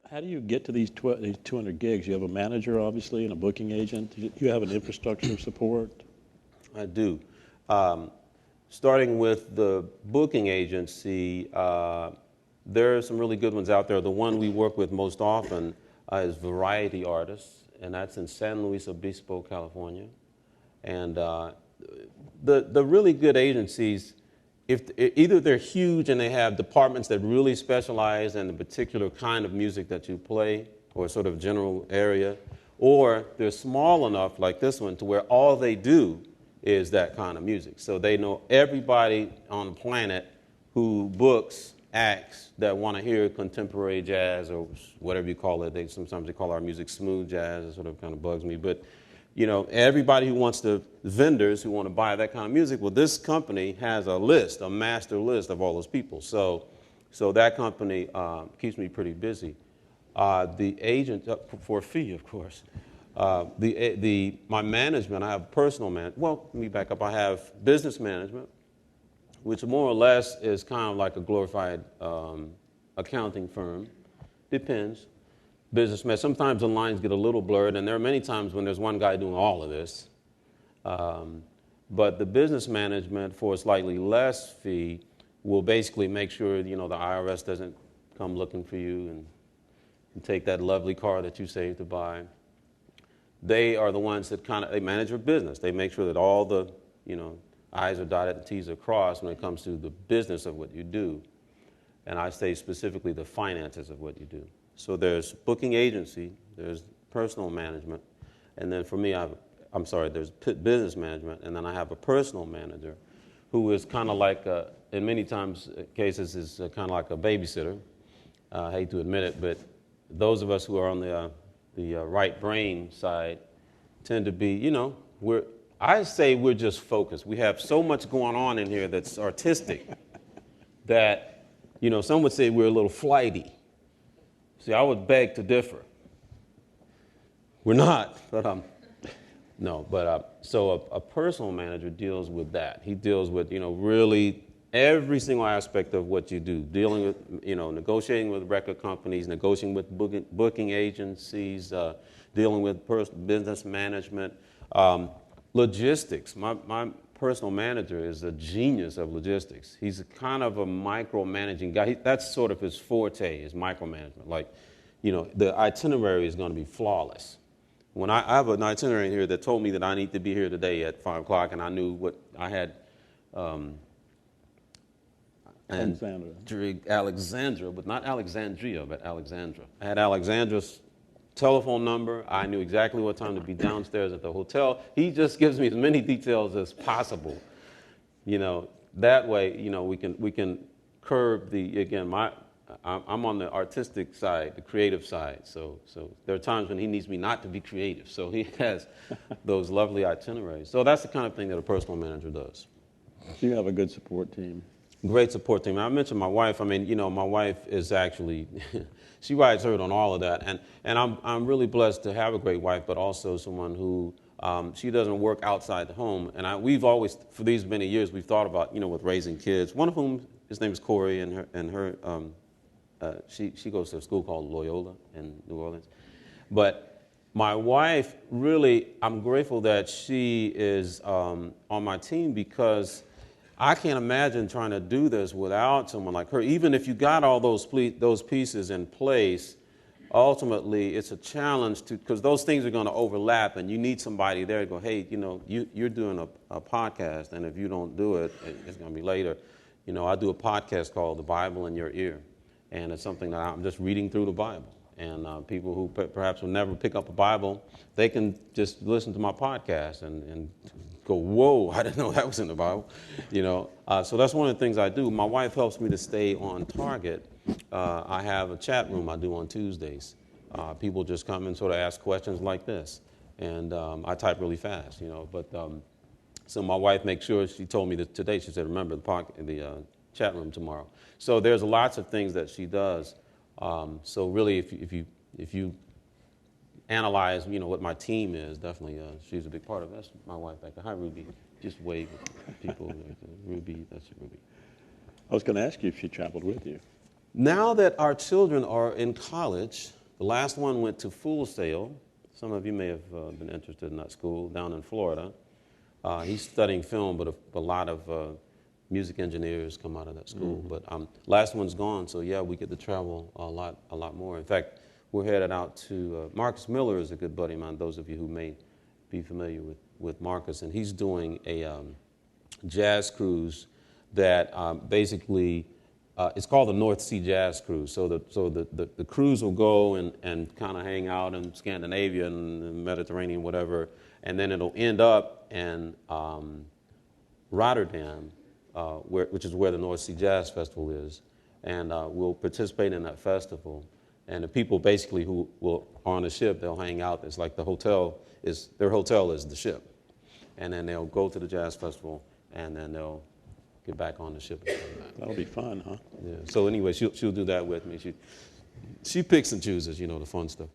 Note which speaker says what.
Speaker 1: How do you get to these 200 gigs? You have a manager, obviously, and a booking agent. You have an infrastructure of support.
Speaker 2: I do. Um, Starting with the booking agency, there are some really good ones out there. The one we work with most often is Variety Artists, and that's in San Luis Obispo, California. And the really good agencies, if either they're huge and they have departments that really specialize in the particular kind of music that you play or sort of general area, or they're small enough like this one to where all they do is that kind of music. So they know everybody on the planet who books acts that want to hear contemporary jazz or whatever you call it. Sometimes they call our music smooth jazz. It sort of kind of bugs me. But, everybody who wants to, vendors who want to buy that kind of music, well, this company has a list, a master list of all those people. So that company keeps me pretty busy. The agent, for a fee, of course. My management, I have personal management. Well, let me back up. I have business management, which more or less is kind of like a glorified accounting firm. Depends. Businessman. Sometimes the lines get a little blurred, and there are many times when there's one guy doing all of this. But the business management, for a slightly less fee, will basically make sure the IRS doesn't come looking for you and take that lovely car that you saved to buy. They are the ones that they manage your business. They make sure that all the I's are dotted and T's are crossed when it comes to the business of what you do. And I say specifically the finances of what you do. So there's booking agency, there's personal management, and then for me, there's business management, and then I have a personal manager who is kind of like, in many cases, is kind of like a babysitter. I hate to admit it, but those of us who are on the right brain side tend to be, I say we're just focused. We have so much going on in here that's artistic that, some would say we're a little flighty. See, I would beg to differ. We're not, but no. But so a personal manager deals with that. He deals with really every single aspect of what you do, dealing with negotiating with record companies, negotiating with booking agencies, dealing with business management, logistics. My personal manager is a genius of logistics. He's kind of a micromanaging guy. That's sort of his forte, is micromanagement. Like, the itinerary is going to be flawless. When I have an itinerary here that told me that I need to be here today at 5 o'clock, and I knew what I had. Alexandra, but not Alexandria, but Alexandra. I had Alexandra's telephone number. I knew exactly what time to be downstairs at the hotel. He just gives me as many details as possible. That way, we can curb I'm on the artistic side, the creative side. So there are times when he needs me not to be creative. So he has those lovely itineraries. So that's the kind of thing that a personal manager does.
Speaker 1: So you have a good support team.
Speaker 2: Great support team. I mentioned my wife. My wife is actually, she rides herd on all of that. And I'm really blessed to have a great wife, but also someone who, she doesn't work outside the home. And we've always, for these many years, we've thought about, with raising kids. One of whom, his name is Corey, she goes to a school called Loyola in New Orleans. But my wife, really, I'm grateful that she is on my team, because I can't imagine trying to do this without someone like her. Even if you got all those pieces in place, ultimately it's a challenge because those things are going to overlap, and you need somebody there to go, hey, you're doing a podcast, and if you don't do it, it's going to be later. I do a podcast called The Bible in Your Ear, and it's something that I'm just reading through the Bible. And people who perhaps will never pick up a Bible, they can just listen to my podcast and go, whoa, I didn't know that was in the Bible. So that's one of the things I do. My wife helps me to stay on target. I have a chat room I do on Tuesdays. People just come and sort of ask questions like this. And I type really fast, so my wife makes sure, she told me that today, she said, remember the chat room tomorrow. So there's lots of things that she does. So really, if you analyze, what my team is, definitely she's a big part of it. That's my wife back there. Hi, Ruby. Just wave at people. Ruby, that's Ruby.
Speaker 1: I was going to ask you if she traveled with you.
Speaker 2: Now that our children are in college, the last one went to Full Sail. Some of you may have been interested in that school down in Florida. He's studying film, but a lot of music engineers come out of that school. But last one's gone, so yeah, we get to travel a lot more. In fact, we're headed out to Marcus Miller is a good buddy of mine. Those of you who may be familiar with Marcus, and he's doing a jazz cruise that basically it's called the North Sea Jazz Cruise. So the cruise will go and kind of hang out in Scandinavia and the Mediterranean, whatever, and then it'll end up in Rotterdam, which is where the North Sea Jazz Festival is, and we'll participate in that festival. And the people basically who are on the ship, they'll hang out. It's like their hotel is the ship, and then they'll go to the jazz festival, and then they'll get back on the ship and come back.
Speaker 1: That'll be fun, huh?
Speaker 2: Yeah. So anyway, she'll do that with me. She picks and chooses, the fun stuff.